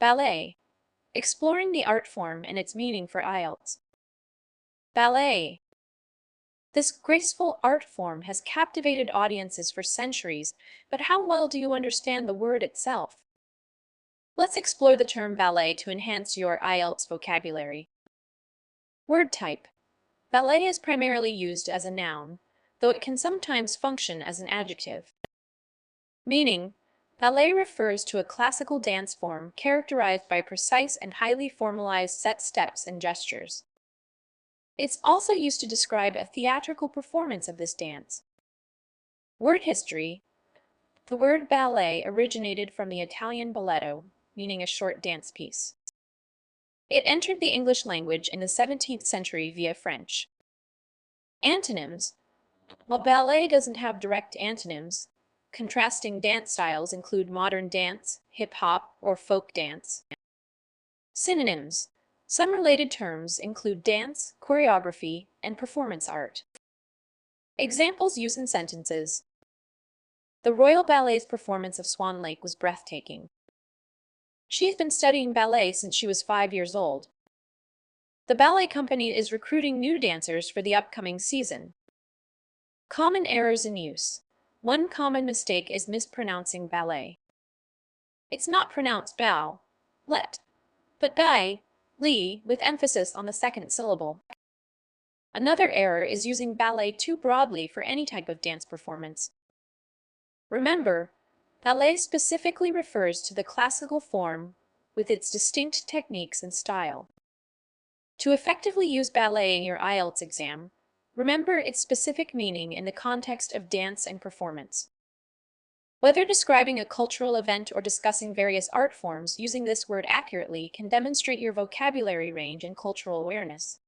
Ballet. Exploring the art form and its meaning for IELTS. Ballet. This graceful art form has captivated audiences for centuries, but how well do you understand the word itself? Let's explore the term ballet to enhance your IELTS vocabulary. Word type. Ballet is primarily used as a noun, though it can sometimes function as an adjective. Meaning, ballet refers to a classical dance form characterized by precise and highly formalized set steps and gestures. It's also used to describe a theatrical performance of this dance. Word history. The word ballet originated from the Italian balletto, meaning a short dance piece. It entered the English language in the 17th century via French. Antonyms. While ballet doesn't have direct antonyms, contrasting dance styles include modern dance, hip-hop, or folk dance. Synonyms. Some related terms include dance, choreography, and performance art. Examples used in sentences. The Royal Ballet's performance of Swan Lake was breathtaking. She has been studying ballet since she was 5 years old. The ballet company is recruiting new dancers for the upcoming season. Common errors in use. One common mistake is mispronouncing ballet. It's not pronounced bow, let, but bai, li, with emphasis on the second syllable. Another error is using ballet too broadly for any type of dance performance. Remember, ballet specifically refers to the classical form with its distinct techniques and style. To effectively use ballet in your IELTS exam, remember its specific meaning in the context of dance and performance. Whether describing a cultural event or discussing various art forms, using this word accurately can demonstrate your vocabulary range and cultural awareness.